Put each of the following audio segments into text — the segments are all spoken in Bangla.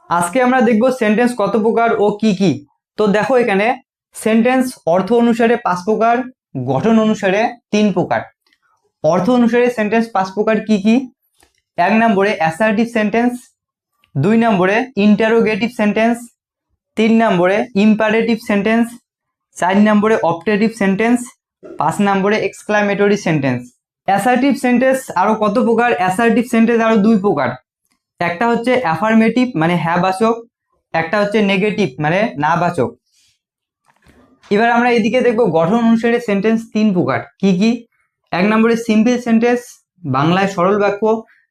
আজকে আমরা দেখব সেন্টেন্স কত প্রকার ও কি কি। তো দেখো এখানে সেন্টেন্স অর্থ অনুসারে 5 প্রকার, গঠন অনুসারে 3 প্রকার। অর্থ অনুসারে সেন্টেন্স 5 প্রকার কি কি? 1 নম্বরে অ্যাসার্টিভ সেন্টেন্স, 2 নম্বরে ইন্টারোগেটিভ সেন্টেন্স, 3 নম্বরে ইম্পারেটিভ সেন্টেন্স, 4 নম্বরে অপটেটিভ সেন্টেন্স, 5 নম্বরে এক্সক্লামেটরি সেন্টেন্স। অ্যাসার্টিভ সেন্টেন্স আরো কত প্রকার? অ্যাসার্টিভ সেন্টেন্স আরো 2 প্রকার। একটা হচ্ছে অ্যাফার্মেটিভ মানে হ্যাঁ বাচক, একটা হচ্ছে নেগেটিভ মানে না বাচক। এবার আমরা এদিকে দেখব গঠন অনুসারে সেন্টেন্স 3 প্রকার কি কি? 1 নম্বরে সিম্পল সেন্টেন্স, বাংলায় সরল বাক্য,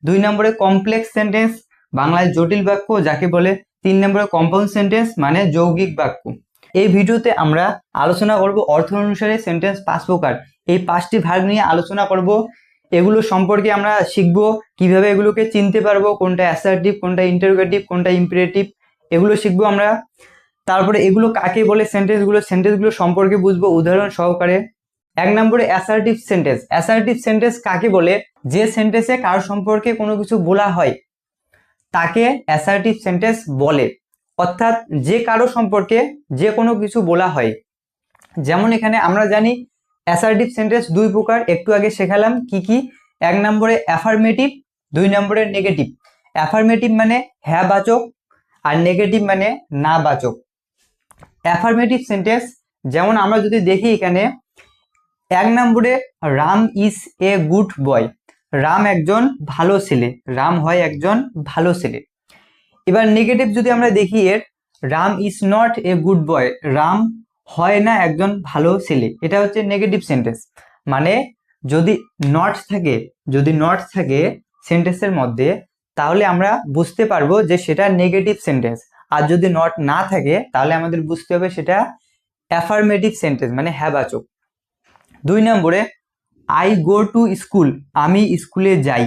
2 নম্বরে কমপ্লেক্স সেন্টেন্স, বাংলায় জটিল বাক্য যাকে বলে, 3 নম্বরে কম্পাউন্ড সেন্টেন্স মানে যৌগিক বাক্য। এই ভিডিওতে আমরা আলোচনা করব অর্থ অনুসারে সেন্টেন্স 5 প্রকার। এই 5টি ভাগ নিয়ে আলোচনা করব। এগুলো সম্পর্কে আমরা শিখব কিভাবে এগুলোকে চিনতে পারবো, কোনটা অ্যাসার্টিভ, কোনটা ইন্টারোগেটিভ, কোনটা ইম্পারেটিভ, এগুলো শিখবো আমরা। তারপরে এগুলো কাকে বলে, সেন্টেন্সগুলো সম্পর্কে বুঝবো উদাহরণ সহকারে। 1 নম্বরে অ্যাসার্টিভ সেন্টেন্স। অ্যাসার্টিভ সেন্টেন্স কাকে বলে? যে সেন্টেন্সে কারো সম্পর্কে কোনো কিছু বলা হয় তাকে অ্যাসার্টিভ সেন্টেন্স বলে। অর্থাৎ যে কারো সম্পর্কে যে কোনো কিছু বলা হয়। যেমন এখানে আমরা জানি অ্যাসার্টিভ সেন্টেন্স 2 প্রকার, একটু আগে শেখালাম কি কি। 1 নম্বরে অ্যাফার্মেটিভ, 2 নম্বরে নেগেটিভ। অ্যাফার্মেটিভ মানে হ্যাঁ বাচক আর নেগেটিভ মানে না বাচক। অ্যাফার্মেটিভ সেন্টেন্স যেমন আমরা যদি দেখি এখানে 1 নম্বরে Ram is a good boy, Ram একজন ভালো ছেলে, রাম হয় একজন ভালো ছেলে। এবার নেগেটিভ যদি আমরা দেখি এর, Ram is not a good boy, Ram হয় না একজন ভালো ছেলে। এটা হচ্ছে নেগেটিভ সেন্টেন্স। মানে যদি নট থাকে সেন্টেন্সের মধ্যে তাহলে আমরা বুঝতে পারবো যে সেটা নেগেটিভ সেন্টেন্স। আর যদি নট না থাকে তাহলে আমাদের বুঝতে হবে সেটা অ্যাফার্মেটিভ সেন্টেন্স মানে হ্যাঁ বাচক। 2 নম্বরে আই গো টু স্কুল, আমি স্কুলে যাই।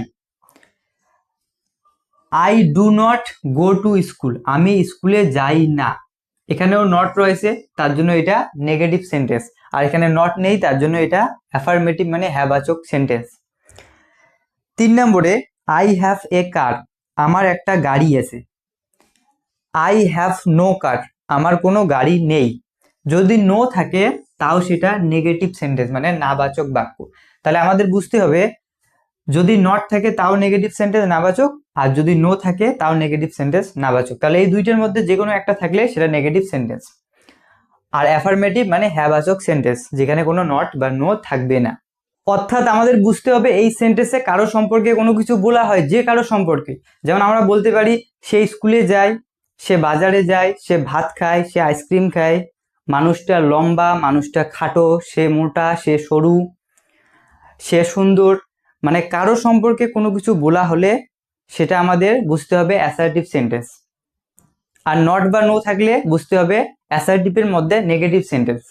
I do not go to school, আমি স্কুলে যাই না। এখানেও নট রয়েছে তার জন্য এটা নেগেটিভ সেন্টেন্স, আর এখানে নট নেই তার জন্য এটা অ্যাফার্মেটিভ মানে হ্যাঁবাচক সেন্টেন্স। 3 নম্বরে আই হ্যাভ এ কার, আমার একটা গাড়ি আছে। আই হ্যাভ নো কার, আমার কোনো গাড়ি নেই। যদি নো থাকে তাও সেটা নেগেটিভ সেন্টেন্স মানে নাবাচক বাক্য। তাহলে আমাদের বুঝতে হবে যদি নট থাকে তাও নেগেটিভ সেন্টেন্স নাবাচক, আর যদি নো থাকে তাও নেগেটিভ সেন্টেন্স নাবাচক। তাহলে এই দুইটার মধ্যে যে কোনো একটা থাকলে সেটা নেগেটিভ সেন্টেন্স। আর অ্যাফার্মেটিভ মানে হ্যাঁবাচক সেন্টেন্স যেখানে কোনো নট বা নো থাকবে না। অর্থাৎ আমাদের বুঝতে হবে এই সেন্টেন্সে কারো সম্পর্কে কোনো কিছু বলা হয়, যে কারো সম্পর্কে। যেমন আমরা বলতে পারি সে স্কুলে যায়, সে বাজারে যায়, সে ভাত খায়, সে আইসক্রিম খায়, মানুষটা লম্বা, মানুষটা খাটো, সে মোটা, সে সরু, সে সুন্দর। মানে কারো সম্পর্কে কোনো কিছু বলা হলে সেটা আমাদের বুঝতে হবে অ্যাসার্টিভ সেন্টেন্স। আর নট বা নো থাকলে বুঝতে হবে অ্যাসার্টিভের মধ্যে নেগেটিভ সেন্টেন্স।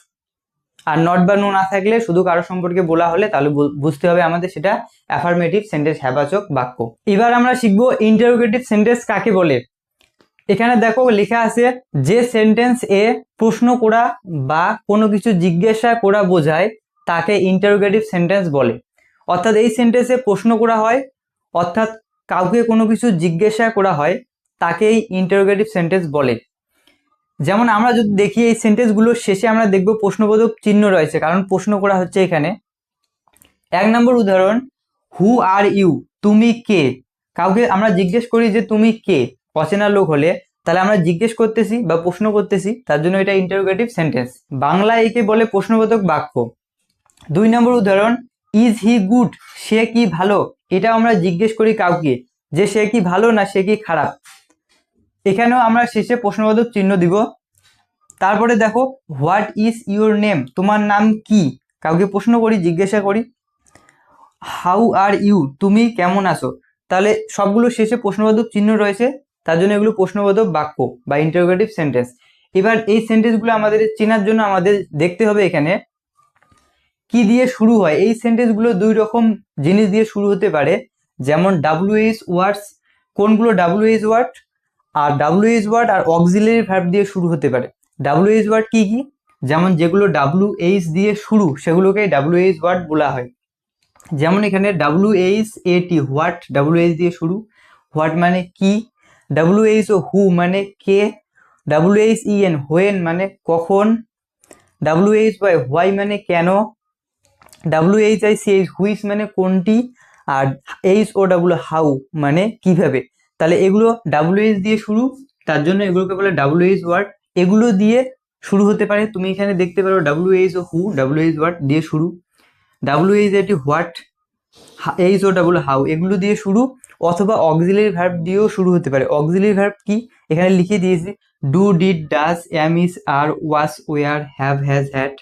আর নট বা নো না থাকলে শুধু কারো সম্পর্কে বলা হলে তাহলে বুঝতে হবে আমাদের সেটা অ্যাফার্মেটিভ সেন্টেন্স হ্যাঁবাচক বাক্য। এবার আমরা শিখবো ইন্টারোগেটিভ সেন্টেন্স কাকে বলে। এখানে দেখো লেখা আছে যে সেন্টেন্স এ প্রশ্ন করা বা কোনো কিছু জিজ্ঞাসা করা বোঝায় তাকে ইন্টারোগেটিভ সেন্টেন্স বলে। অর্থাৎ এই সেন্টেন্সে প্রশ্ন করা হয়, অর্থাৎ কাউকে কোনো কিছু জিজ্ঞাসা করা হয় তাকেই ইন্টারোগেটিভ সেন্টেন্স বলে। যেমন আমরা যদি দেখি এই সেন্টেন্সগুলোর শেষে আমরা দেখব প্রশ্নবোধক চিহ্ন রয়েছে, কারণ প্রশ্ন করা হচ্ছে এখানে। 1 নম্বর উদাহরণ, হু আর ইউ, তুমি কে। কাউকে আমরা জিজ্ঞেস করি যে তুমি কে, অচেনা লোক হলে তাহলে আমরা জিজ্ঞেস করতেছি বা প্রশ্ন করতেছি, তার জন্য এটা ইন্টারোগেটিভ সেন্টেন্স। বাংলায় একে বলে প্রশ্নবোধক বাক্য। 2 নম্বর উদাহরণ, ইজ হি গুড, সে কি ভালো। এটা আমরা জিজ্ঞেস করি কাউকে যে সে কি ভালো না সে কি খারাপ। এখানেও আমরা শেষে প্রশ্নবোধক চিহ্ন দিব। তারপরে দেখো হোয়াট ইজ ইউর নেম, তোমার নাম কি। কাউকে প্রশ্ন করি, জিজ্ঞাসা করি। হাউ আর ইউ, তুমি কেমন আছো। তাহলে সবগুলো শেষে প্রশ্নবোধক চিহ্ন রয়েছে, তার জন্য এগুলো প্রশ্নবোধক বাক্য বা ইন্টারোগেটিভ সেন্টেন্স। এবার এই সেন্টেন্সগুলো আমাদের চেনার জন্য আমাদের দেখতে হবে এখানে কি দিয়ে শুরু হয়। এই সেন্টেন্সগুলো 2 রকম জিনিস দিয়ে শুরু হতে পারে। যেমন ডাব্লিউএইচ ওয়ার্ডস, কোনগুলো ডাব্লিউএইচ ওয়ার্ড, আর ডাব্লিউএইচ ওয়ার্ড আর অক্সিলারি ভার্ব দিয়ে শুরু হতে পারে। ডাব্লিউএইচ ওয়ার্ড কি কি? যেমন যেগুলো ডাব্লিউএইচ দিয়ে শুরু সেগুলোকে ডাব্লিউএইচ ওয়ার্ড বলা হয়। যেমন এখানে WHAT, হোয়াট, WH দিয়ে শুরু। হোয়াট মানে কি, WHO হু মানে কে, WHEN হোয়েন মানে কখন, WHY হোয়াই মানে কেন, WHICH হুইচ মানে কোনটি, আর HOW হাউ মানে কিভাবে। তাহলে এগুলো WH দিয়ে শুরু, তার জন্য এগুলোকে বলে WH ওয়ার্ড। এগুলো দিয়ে শুরু হতে পারে, তুমি এখানে দেখতে পারো WHO হু, WH ওয়ার্ড দিয়ে শুরু, WH হোয়াট, HOW হাউ এগুলো দিয়ে শুরু, অথবা অক্সিলারি ভার্ব দিয়েও শুরু হতে পারে। অক্সিলারি ভার্ব কি এখানে লিখে দিয়েছি, do, did, does, am, is, are, was, were, have, has, had,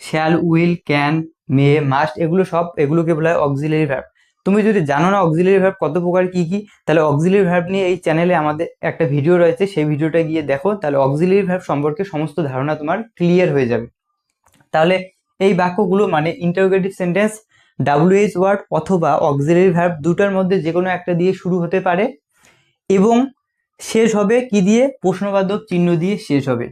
shall, will, can, may, must, এগুলোকে বলা হয় অক্সিলারি ভার্ব। তুমি যদি জানো না অক্সিলারি ভার্ব কত প্রকার কি কি, তাহলে অক্সিলারি ভার্ব নিয়ে এই চ্যানেলে আমাদের একটা ভিডিও রয়েছে, সেই ভিডিওটা গিয়ে দেখো, তাহলে অক্সিলারি ভার্ব সম্পর্কে সমস্ত ধারণা তোমার ক্লিয়ার হয়ে যাবে। তাহলে এই বাক্যগুলো মানে ইন্টারোগেটিভ সেন্টেন্স WH ওয়ার্ড অথবা অক্সিলারি ভার্ব দুটার মধ্যে যে কোনো একটা দিয়ে শুরু হতে পারে, এবং শেষ হবে কি দিয়ে, প্রশ্নবাচক চিহ্ন দিয়ে শেষ হবে।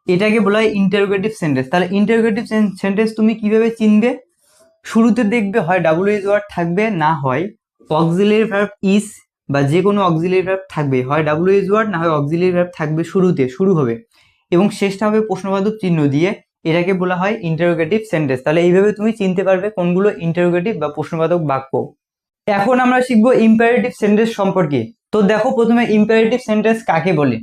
এটাকে বলা হয় ইন্টারোগেটিভ সেন্টেন্স। তাহলে ইন্টারোগেটিভ সেন্টেন্স তুমি কিভাবে চিনবে, শুরুতে দেখবে হয় WH ওয়ার্ড থাকবে, না হয় অক্সিলারি ভার্ব ইজ বা যে কোনো অক্সিলারি ভার্ব থাকবে, হয় WH ওয়ার্ড না হয় অক্সিলারি ভার্ব থাকবে, শুরুতে শুরু হবে এবং শেষটা হবে প্রশ্নবাচক চিহ্ন দিয়ে, এটাকে বলা হয় ইন্টারোগেটিভ সেন্টেন্স। তাহলে এইভাবে তুমি চিনতে পারবে কোনগুলো ইন্টারোগেটিভ বা প্রশ্নবাচক বাক্য। এখন আমরা শিখবো ইম্পারেটিভ সেন্টেন্স সম্পর্কে। তো দেখো প্রথমে ইম্পারেটিভ সেন্টেন্স কাকে বলে,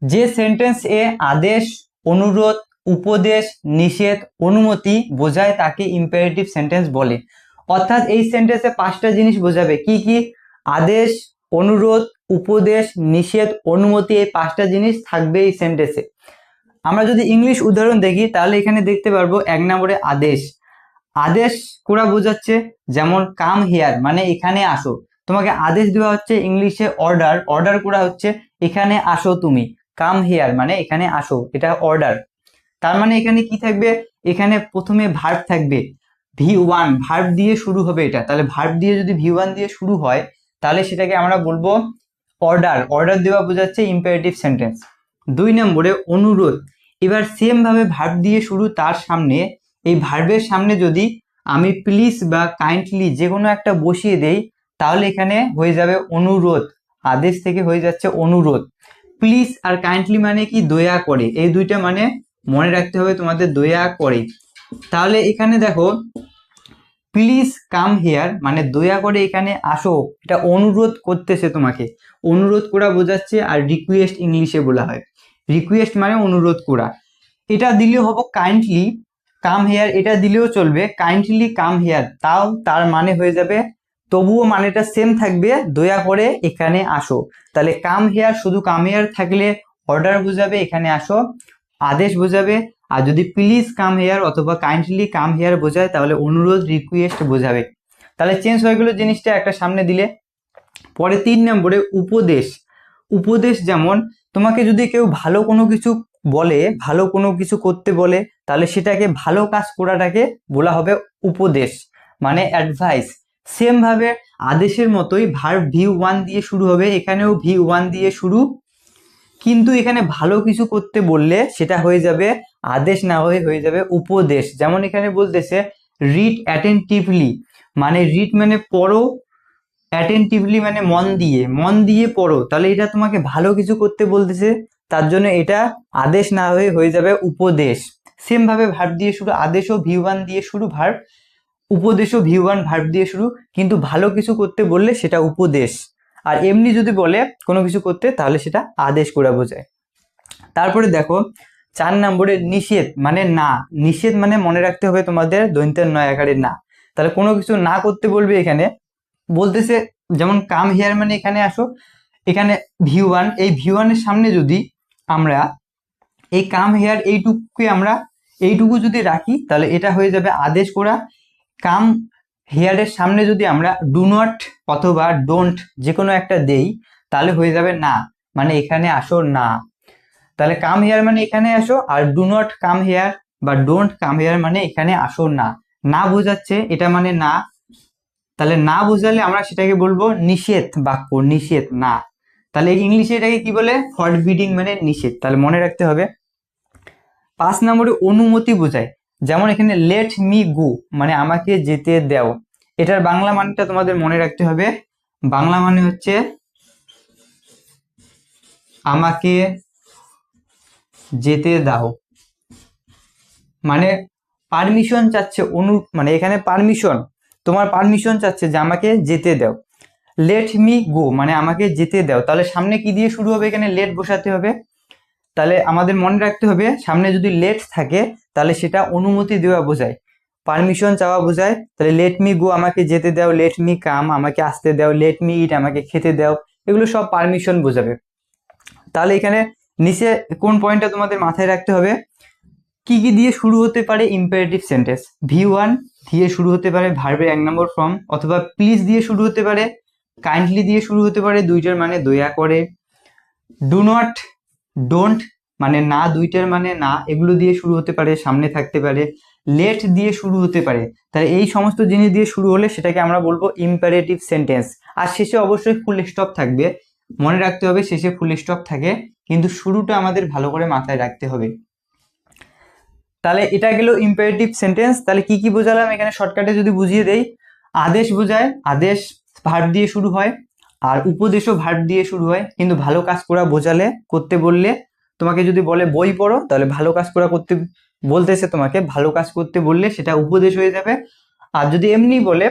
যে সেন্টেন্স এ আদেশ, অনুরোধ, উপদেশ, নিষেধ, অনুমতি বোঝায় তাকে ইম্পারেটিভ সেন্টেন্স বলে। অর্থাৎ এই সেন্টেন্সে 5টা জিনিস বোঝাবে, কি কি, আদেশ, অনুরোধ, উপদেশ, নিষেধ, অনুমতি, এই 5টা জিনিস থাকবে এই সেন্টেন্সে। আমরা যদি ইংলিশ উদাহরণ দেখি তাহলে এখানে দেখতে পারবো 1 নম্বরে আদেশ। আদেশ করা বোঝাচ্ছে, যেমন কাম হিয়ার মানে এখানে আসো, তোমাকে আদেশ দেওয়া হচ্ছে ইংলিশে অর্ডার, অর্ডার করা হচ্ছে এখানে আসো তুমি, কাম হিয়ার মানে এখানে আসো, এটা অর্ডার। তার মানে এখানে কি থাকবে, এখানে প্রথমে ভার্ব থাকবে, V1 ভার্ব দিয়ে শুরু হবে এটা, তাহলে ভার্ব দিয়ে যদি V1 দিয়ে শুরু হয় তাহলে সেটাকে আমরা বলবো অর্ডার, অর্ডার দেওয়া বোঝাচ্ছে ইম্পারেটিভ সেন্টেন্স। 2 নম্বরে অনুরোধ, এবার সেম ভাবে ভার্ব দিয়ে শুরু, তার সামনে এই ভার্বের সামনে যদি আমি প্লিজ বা কাইন্ডলি যে কোনো একটা বসিয়ে দেই তাহলে এখানে হয়ে যাবে অনুরোধ, আদেশ থেকে হয়ে যাচ্ছে অনুরোধ। প্লিজ আর কাইন্ডলি মানে কি, দয়া করে, এই দুইটা মানে মনে রাখতে হবে তোমাদের, দয়া করে। তাহলে এখানে দেখো প্লিজ কাম হিয়ার মানে দয়া করে এখানে আসো, এটা অনুরোধ করতেছে তোমাকে, অনুরোধ করা বোঝাচ্ছে। আর রিকোয়েস্ট ইংলিশে বলা হয়, রিকোয়েস্ট মানে অনুরোধ করা। এটা দিলেও হবো কাইন্ডলি কাম হেয়ার, এটা দিলেও চলবে, কাইন্ডলি কাম হেয়ার, তাও তার মানে হয়ে যাবে, তবুও মানেটা সেম থাকবে, দয়া করে এখানে আসো। তাহলে কাম হেয়ার, শুধু কাম হেয়ার থাকলে অর্ডার বোঝাবে এখানে আসো, আদেশ বোঝাবে। আর যদি প্লিজ কাম হেয়ার অথবা কাইন্ডলি কাম হেয়ার বোঝায় তাহলে অনুরোধ, রিকোয়েস্ট বোঝাবে। তাহলে চেঞ্জ হয়ে গেল জিনিসটা একটা সামনে দিলে। পরে 3 নম্বরে উপদেশ। উপদেশ যেমন তোমাকে যদি কেউ ভালো কোনো কিছু বলে, ভালো কোনো কিছু করতে বলে, তাহলে সেটাকে ভালো কাজ করাটাকে বলা হবে উপদেশ মানে অ্যাডভাইস। সেম ভাবে আদেশের মতোই ভার্ব V1 দিয়ে শুরু হবে, এখানেও V1 দিয়ে শুরু, কিন্তু এখানে ভালো কিছু করতে বললে সেটা হয়ে যাবে আদেশ, না হয়ে হয়ে যাবে উপদেশ। যেমন এখানে বলতেছে রিড অ্যাটেন্টিভলি, মানে রিড মানে পড়ো, অ্যাটেন্টিভলি মানে মন দিয়ে, মন দিয়ে পড়ো, তাহলে এটা তোমাকে ভালো কিছু করতে বলতেছে, তার জন্য এটা আদেশ না হয়ে হয়ে যাবে উপদেশ। সেম ভাবে ভার্ব দিয়ে শুরু, আদেশও V1 দিয়ে শুরু ভার্ব, উপদেশও V1 ভার্ব দিয়ে শুরু, কিন্তু ভালো কিছু করতে বললে সেটা উপদেশ, আর এমনি যদি বলে কোনো কিছু করতে তাহলে সেটা আদেশ করা বোঝায়। তারপরে দেখো 4 নম্বরে নিষেধ মানে না, নিষেধ মানে মনে রাখতে হবে তোমাদের দন্তের নয় আকারের না। তাহলে কোনো কিছু না করতে বলবে, এখানে বলতেছে যেমন কাম হিয়ার মানে এখানে আসো, এখানে V1, এই V1 এর সামনে যদি আমরা এই কাম হিয়ার এইটুকু যদি রাখি তাহলে এটা হয়ে যাবে আদেশ করা। কাম হিয়ারের সামনে যদি আমরা ডু নট অথবা ডোন্ট যে কোনো একটা দেই তাহলে হয়ে যাবে না, মানে এখানে আসো না। তাহলে কাম হিয়ার মানে এখানে আসো, আর ডু নট কাম হিয়ার বা ডোন্ট কাম হিয়ার মানে এখানে আসো না, না বোঝাচ্ছে এটা মানে না। তাহলে না বোঝালে আমরা সেটাকে বলবো নিষেধ বাক্য, নিষেধ না। তাহলে ইংলিশে এটাকে কি বলে, ফরবিডিং মানে নিষেধ, তাহলে মনে রাখতে হবে। 5 নম্বরে অনুমতি বোঝায়, যেমন এখানে লেট মি গো মানে আমাকে যেতে দাও, এটার বাংলা মানেটা তোমাদের মনে রাখতে হবে, বাংলা মানে হচ্ছে আমাকে যেতে দাও, মানে পারমিশন চাচ্ছে, মানে এখানে পারমিশন, তোমার পারমিশন চাচ্ছে যে আমাকে যেতে দাও। লেট মি গো মানে আমাকে যেতে দাও, তাহলে সামনে কি দিয়ে শুরু হবে, এখানে লেট বসাতে হবে। তাহলে আমাদের মনে রাখতে হবে সামনে যদি লেট থাকে তাহলে সেটা অনুমতি দেওয়া বোঝায়, পারমিশন চাওয়া বোঝায়। তাহলে লেট মি গো আমাকে যেতে দাও, লেট মি কাম আমাকে আসতে দাও, লেট মি ইট আমাকে খেতে দাও, এগুলো সব পারমিশন বোঝাবে। তাহলে এখানে নিচে কোন পয়েন্টটা তোমাদের মাথায় রাখতে হবে, কি কি দিয়ে শুরু হতে পারে ইম্পারেটিভ সেন্টেন্স। V1 দিয়ে শুরু হতে পারে ভার্বের 1 নম্বর ফর্ম, অথবা প্লিজ দিয়ে শুরু হতে পারে, কাইন্ডলি দিয়ে শুরু হতে পারে, দুইটার মানে দয়া করে, ডু নট, ডোন্ট মানে না, দুইটার মানে না, এগুলো দিয়ে শুরু হতে পারে, সামনে থাকতে পারে, লেট দিয়ে শুরু হতে পারে। তাহলে এই সমস্ত জিনিস দিয়ে শুরু হলে সেটাকে আমরা বলবো ইম্পারেটিভ সেন্টেন্স। আর শেষে অবশ্যই ফুল স্টপ থাকবে, মনে রাখতে হবে শেষে ফুল স্টপ থাকে, কিন্তু শুরুটা আমাদের ভালো করে মাথায় রাখতে হবে। তাহলে এটা গেল ইম্পারেটিভ সেন্টেন্স। তাহলে কি কি বোঝালাম এখানে শর্টকাটে যদি বুঝিয়ে দেই, আদেশ বোঝায়, আদেশ ভার্ব দিয়ে শুরু হয়, আর উপদেশও ভার্ব দিয়ে শুরু হয়, কিন্তু ভালো কাজ করা বোঝালে, করতে বললে, তোমাকে যদি বলে বই পড়ো তাহলে ভালো কাজ করা করতে বলতেছে, তোমাকে ভালো কাজ করতে বললে সেটা উপদেশ হয়ে যাবে। আর যদি এমনি বলে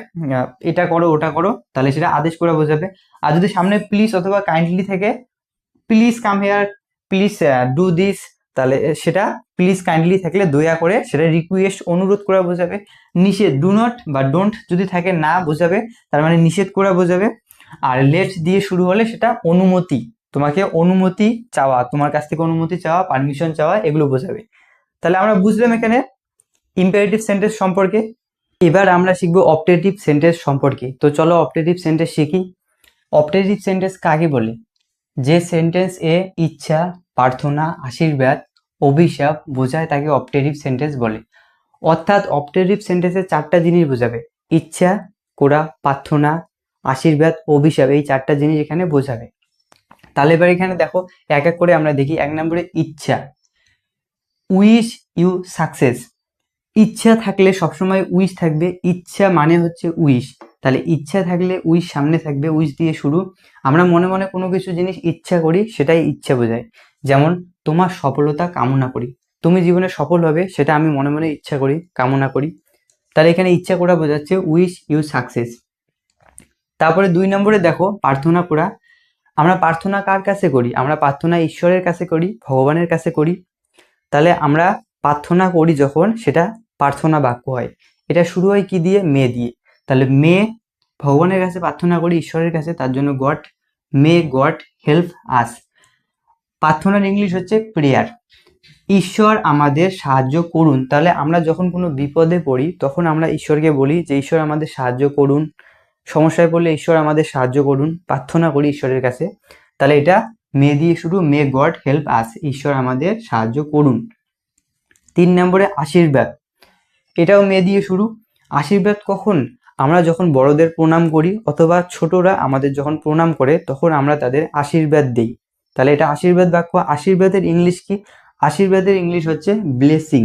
এটা করো ওটা করো তাহলে সেটা আদেশ করা বোঝাবে। আর যদি সামনে প্লিজ অথবা কাইন্ডলি থেকে, please come here, please do this, তাহলে সেটা প্লিজ কাইন্ডলি থাকলে দয়া করে, সেটা রিকোয়েস্ট অনুরোধ করা বোঝাবে। নিষেধ ডু নট বা ডোন্ট যদি থাকে না বোঝাবে, তার মানে নিষেধ করা বোঝাবে। আর লেট দিয়ে শুরু হলে সেটা অনুমতি, তোমাকে অনুমতি চাওয়া, তোমার কাছ থেকে অনুমতি চাওয়া, পারমিশন চাওয়া, এগুলো বোঝাবে। তাহলে আমরা বুঝলাম এখানে ইম্পারেটিভ সেন্টেন্স সম্পর্কে। এবার আমরা শিখবো অপটেটিভ সেন্টেন্স সম্পর্কে। তো চলো অপটেটিভ সেন্টেন্স শিখি। অপটেটিভ সেন্টেন্স কাকে বলে? যে সেন্টেন্স এ ইচ্ছা, প্রার্থনা, আশীর্বাদ, অভিশাপ বোঝায় তাকে অপটেটিভ সেন্টেন্স বলে। অর্থাৎ অপটেটিভ সেন্টেন্সে 4টা জিনিস বোঝাবে, ইচ্ছা করা, প্রার্থনা, আশীর্বাদ, অভিশাপ, এই 4টা জিনিস এখানে বোঝাবে। তাহলে এবার এখানে দেখো এক এক করে আমরা দেখি। 1 নম্বরে ইচ্ছা, উইশ ইউ সাকসেস। ইচ্ছা থাকলে সবসময় উইশ থাকবে, ইচ্ছা মানে হচ্ছে উইশ, তাহলে ইচ্ছা থাকলে উইশ সামনে থাকবে, উইশ দিয়ে শুরু। আমরা মনে মনে কোনো কিছু জিনিস ইচ্ছা করি, সেটাই ইচ্ছা বোঝায়। যেমন তোমার সফলতা কামনা করি, তুমি জীবনে সফল হবে সেটা আমি মনে মনে ইচ্ছা করি, কামনা করি। তাহলে এখানে ইচ্ছা করা বোঝাচ্ছে উইশ ইউ সাকসেস। তারপরে 2 নম্বরে দেখো প্রার্থনা করা। আমরা প্রার্থনা কার কাছে করি? আমরা প্রার্থনা ঈশ্বরের কাছে করি, ভগবানের কাছে করি। তাহলে আমরা প্রার্থনা করি যখন, সেটা প্রার্থনা বাক্য হয়। এটা শুরু হয় কি দিয়ে? মে দিয়ে। তাহলে মে, ভগবানের কাছে প্রার্থনা করি, ঈশ্বরের কাছে, তার জন্য god, may God help us. প্রার্থনার ইংলিশ হচ্ছে প্রেয়ার। ঈশ্বর আমাদের সাহায্য করুন, তাহলে আমরা যখন কোনো বিপদে পড়ি তখন আমরা ঈশ্বরকে বলি যে ঈশ্বর আমাদের সাহায্য করুন, সমস্যায় পড়লে ঈশ্বর আমাদের সাহায্য করুন, প্রার্থনা করি ঈশ্বরের কাছে। তাহলে এটা মে দিয়ে শুরু, মে গড হেল্প আস, ঈশ্বর আমাদের সাহায্য করুন। 3 নম্বরে আশীর্বাদ, এটাও মে দিয়ে শুরু। আশীর্বাদ কখন? আমরা যখন বড়দের প্রণাম করি অথবা ছোটরা আমাদের যখন প্রণাম করে তখন আমরা তাদের আশীর্বাদ দিই, তাহলে এটা আশীর্বাদ বাক্য। আশীর্বাদের ইংলিশ কি? আশীর্বাদের ইংলিশ হচ্ছে ব্লেসিং।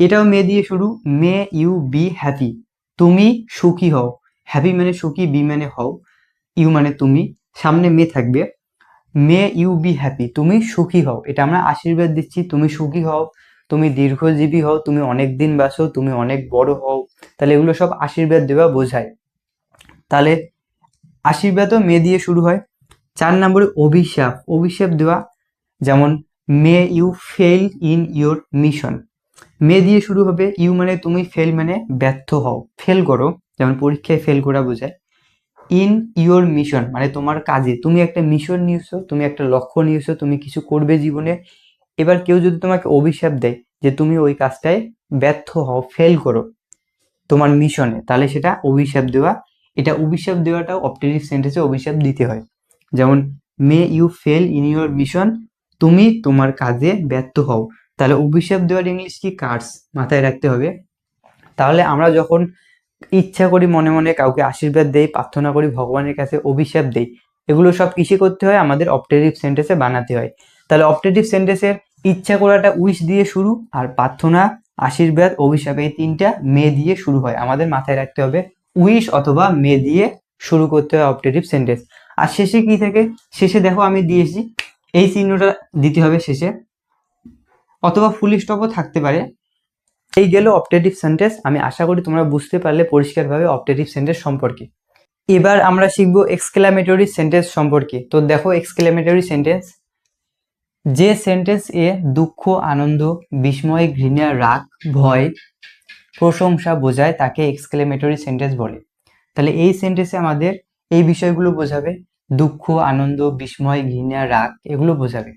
এটাও মে দিয়ে শুরু, মে ইউ বি হ্যাপি, তুমি সুখী হও। হ্যাপি মানে সুখী, বি মানে হও, ইউ মানে তুমি, সামনে মে থাকবে। মে ইউ বি হ্যাপি, তুমি সুখী হও, এটা আমরা আশীর্বাদ দিচ্ছি, তুমি সুখী হও, তুমি দীর্ঘজীবী হও, তুমি অনেক দিন বাঁচো, তুমি অনেক বড় হও। তাহলে এগুলো সব আশীর্বাদ দেওয়া বোঝায়। তাহলে আশীর্বাদও মে দিয়ে শুরু হয়। 4 নম্বরে অভিশাপ, অভিশাপ দেওয়া, যেমন may you fail in your mission. May দিয়ে শুরু হবে, ইউ মানে তুমি, ফেল মানে ব্যর্থ হও, ফেল করো, যেমন পরীক্ষায় ফেল করা বোঝায়। ইন ইউর মিশন মানে তোমার কাজে, তুমি একটা মিশন নিয়েছো, তুমি একটা লক্ষ্য নিয়েছো, তুমি কিছু করবে জীবনে। এবার কেউ যদি তোমাকে অভিশাপ দেয় যে তুমি ওই কাজটায় ব্যর্থ হও, ফেল করো তোমার মিশনে, তাহলে সেটা অভিশাপ দেওয়া। এটা অভিশাপ দেওয়াটাও অপটেটিভ সেন্টেন্সে অভিশাপ দিতে হয়। যেমন may you fail in your mission, তুমি তোমার কাজে ব্যর্থ হও। তাহলে অভিশাপ দেওয়ার ইংলিশ কি? কার্স, মাথায় রাখতে হবে। তাহলে আমরা যখন ইচ্ছা করি মনে মনে, কাউকে আশীর্বাদ দেই, প্রার্থনা করি ভগবানের কাছে, অভিশাপ দেই, এগুলো সব কিসে করতে হয়? আমাদের অপটেটিভ সেন্টেন্সে বানাতে হয়। তাহলে অপটেটিভ সেন্টেন্সের ইচ্ছা করাটা উইশ দিয়ে শুরু, আর প্রার্থনা, আশীর্বাদ, অভিশাপ এই 3টা মে দিয়ে শুরু হয়। আমাদের মাথায় রাখতে হবে উইশ অথবা মে দিয়ে শুরু করতে হয় অপটেটিভ সেন্টেন্স। আর শেষে কি থাকে? শেষে দেখো আমি দিয়েছি এই চিহ্নটা দিতে হবে শেষে, অথবা ফুল স্টপও থাকতে পারে। এই গেল অপটেটিভ সেন্টেন্স। আমি আশা করি তোমরা বুঝতে পারলে পরিষ্কারভাবে অপটেটিভ সেন্টেন্স সম্পর্কে। এবার আমরা শিখবো এক্সক্লামেটরি সেন্টেন্স সম্পর্কে। তো দেখো এক্সক্লামেটরি সেন্টেন্স, যে সেন্টেন্স এ দুঃখ, আনন্দ, বিস্ময়, ঘৃণা, রাগ, ভয়, প্রশংসা বোঝায় তাকে এক্সক্লেমেটরি সেন্টেন্স বলে। তাহলে এই সেন্টেন্সে আমাদের এই বিষয়গুলো বোঝাবে, দুঃখ, আনন্দ, বিস্ময়, ঘৃণা, রাগ এগুলো বোঝাবে।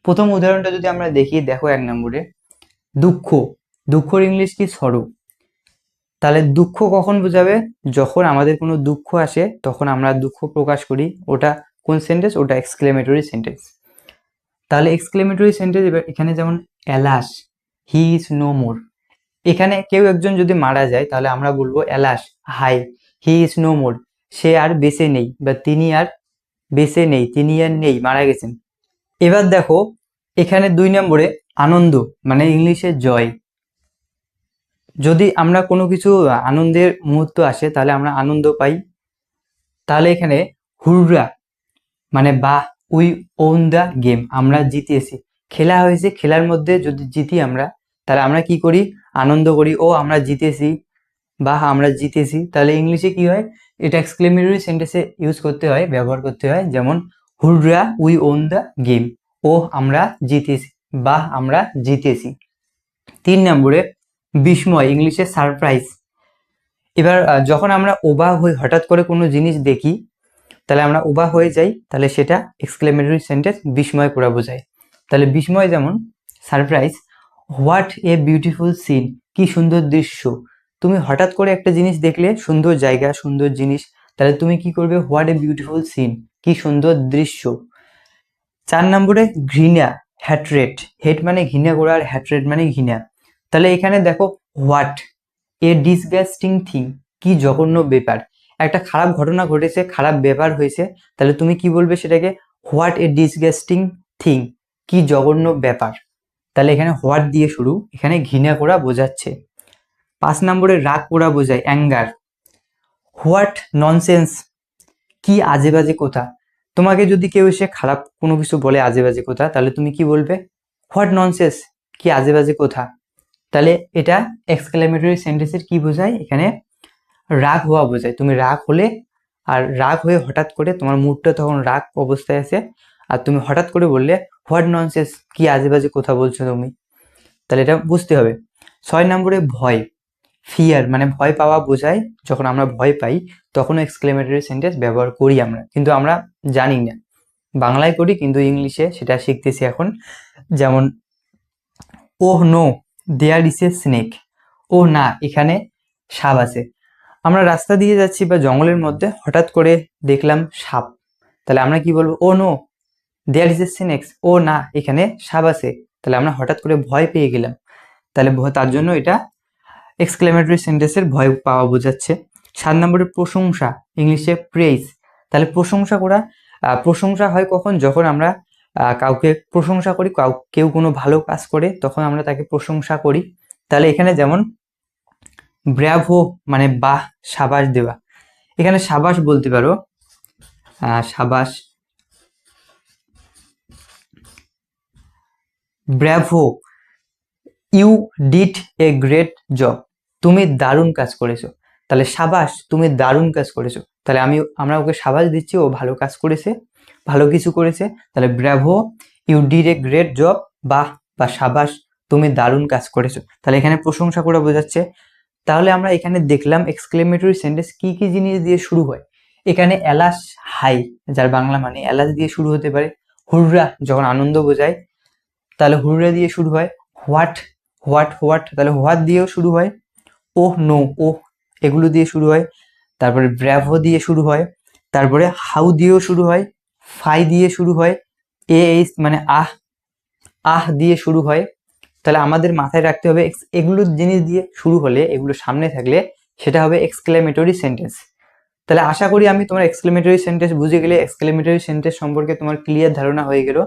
প্রথম উদাহরণটা যদি আমরা দেখি, দেখো 1 নম্বরে দুঃখ, দুঃখর ইংলিশ কি? সরো। তাহলে দুঃখ কখন বোঝাবে? যখন আমাদের কোনো দুঃখ আসে তখন আমরা দুঃখ প্রকাশ করি, ওটা কোন সেন্টেন্স? ওটা এক্সক্লেমেটরি সেন্টেন্স। তাহলে এক্সক্লেমেটরি সেন্টেন্স এখানে যেমন alas, he is no more. এখানে কেউ একজন যদি মারা যায় তাহলে আমরা বলবো অ্যালাস, হাই, হি ইজ নো মোর, সে আর বেঁচে নেই, বা তিনি আর বেঁচে নেই, তিনি আর নেই, মারা গেছেন। এবার দেখো এখানে 2 নম্বরে আনন্দ, মানে ইংলিশে জয়। যদি আমরা কোনো কিছু আনন্দের মুহূর্ত আসে তাহলে আমরা আনন্দ পাই। তাহলে এখানে হুররা, মানে বাহ, উই ওন দ্য গেম, আমরা জিতেছি। খেলা হয়েছে, খেলার মধ্যে যদি জিতি আমরা তাহলে আমরা কি করি? আনন্দ করি, ও আমরা জিতেছি, বাহ আমরা জিতেছি। তাহলে ইংলিশে কি হয়? এটা এক্সক্লেমেটরি সেন্টেন্সে ইউজ করতে হয়, ব্যবহার করতে হয়, যেমন hurrah we won the game, ও আমরা জিতেছি, বাহ আমরা জিতেছি। 3 নম্বরে বিস্ময়, ইংলিশে সারপ্রাইজ। এবার যখন আমরা অবাক হই, হঠাৎ করে কোনো জিনিস দেখি তাহলে আমরা অবাক হয়ে যাই, তাহলে সেটা এক্সক্লেমেটরি সেন্টেন্স বিস্ময় করা বোঝায়। তাহলে বিস্ময় যেমন surprise, what a beautiful scene, কি সুন্দর দৃশ্য। তুমি হঠাৎ করে একটা জিনিস দেখলে, সুন্দর জায়গা, সুন্দর জিনিস, তাহলে তুমি কি করবে? হোয়াট এ বিউটিফুল সিন, কি সুন্দর দৃশ্য। 4 নম্বরে ঘৃণা, হ্যাটরেট, হেট মানে ঘৃণা করা, আর হ্যাটরেট মানে ঘৃণা। তাহলে এখানে দেখো হোয়াট এ ডিসগাস্টিং থিং, কি জঘন্য ব্যাপার। একটা খারাপ ঘটনা ঘটেছে, খারাপ ব্যাপার হয়েছে, তাহলে তুমি কি বলবে সেটাকে? হোয়াট এ ডিসগাস্টিং থিং, কি জঘন্য ব্যাপার। তাহলে এখানে হোয়াট দিয়ে শুরু, এখানে ঘৃণা করা বোঝাচ্ছে। 5 নম্বরে রাগ করা বোঝায়, অ্যাঙ্গার। হোয়াট ননসেন্স, কি আজে বাজে কথা। তোমাকে যদি কেউ এসে খারাপ কোনো কিছু বলে, আজে বাজে কথা, তাহলে তুমি কি বলবে? হোয়াট ননসেন্স, কি আজে বাজে কথা। তাহলে এটা এক্সক্লেমেটরি সেন্টেন্সের কি বোঝায়? এখানে রাগ হওয়া বোঝায়। তুমি রাগ হলে, আর রাগ হয়ে হঠাৎ করে তোমার মুডটা তখন রাগ অবস্থায় আছে, আর তুমি হঠাৎ করে বললে হোয়াট ননসেন্স, কি আজে বাজে কথা বলছো তুমি, তাহলে এটা বুঝতে হবে। 6 নম্বরে ভয়, ফিয়ার, মানে ভয় পাওয়া বোঝায়। যখন আমরা ভয় পাই তখন এক্সক্লেমেটরি সেন্টেন্স ব্যবহার করি আমরা, কিন্তু আমরা জানি না, বাংলায় করি কিন্তু ইংলিশে সেটা শিখতেছি এখন। যেমন oh no there is a snake, ও না এখানে সাপ আছে। আমরা রাস্তা দিয়ে যাচ্ছি বা জঙ্গলের মধ্যে, হঠাৎ করে দেখলাম সাপ, তাহলে আমরা কি বলবো? Oh no there is a snake, ও না এখানে সাপ আছে। তাহলে আমরা হঠাৎ করে ভয় পেয়ে গেলাম, তাহলে তার জন্য এটা এক্সক্লেমেটরি সেন্টেন্সের ভয় পাওয়া বোঝাচ্ছে। 7 নম্বরে প্রশংসা, ইংলিশে প্রেইজ। তাহলে প্রশংসা করা, প্রশংসা হয় কখন? যখন আমরা কাউকে প্রশংসা করি, কেউ কোনো ভালো কাজ করে তখন আমরা তাকে প্রশংসা করি। তাহলে এখানে যেমন ব্র্যাভো, মানে বাহ, সাবাস দেওয়া। এখানে সাবাস বলতে পারো, সাবাস, bravo, you did a great job, তুমি দারুণ কাজ করেছো। তাহলে সাবাস, তুমি দারুণ কাজ করেছো। তাহলে আমরা ওকে সাবাস দিচ্ছি, ও ভালো কাজ করেছে, ভালো কিছু করেছে। তাহলে bravo, you did a great job, বাহ বা সাবাস, তুমি দারুণ কাজ করেছো। তাহলে এখানে প্রশংসা করে বোঝাচ্ছে। তাহলে আমরা এখানে দেখলাম এক্সক্লেমেটরি সেন্টেন্স কি কি জিনিস দিয়ে শুরু হয়। এখানে এলাস, হাই, যার বাংলা মানে এলাস দিয়ে শুরু হতে পারে। হুররা, যখন আনন্দ বোঝায় তাহলে হুররা দিয়ে শুরু হয়। হোয়াট, হোয়াট, তাহলে হোয়াট দিয়েও শুরু হয়। ওহ নো, ওহ, এগুলো দিয়ে শুরু হয়। তারপরে ব্র্যাভো দিয়ে শুরু হয়। তারপরে হাউ দিয়েও শুরু হয়। ফাই দিয়ে শুরু হয়। এইচ মানে আহ, আহ দিয়ে শুরু হয়। তাহলে আমাদের মাথায় রাখতে হবে এগুলো জিনিস দিয়ে শুরু হলে, এগুলো সামনে থাকলে সেটা হবে এক্সক্লেমেটরি সেন্টেন্স। তাহলে আশা করি আমি তোমার এক্সক্লেমেটরি সেন্টেন্স বুঝে গেলে, এক্সক্লেমেটরি সেন্টেন্স সম্পর্কে তোমার ক্লিয়ার ধারণা হয়ে গেল।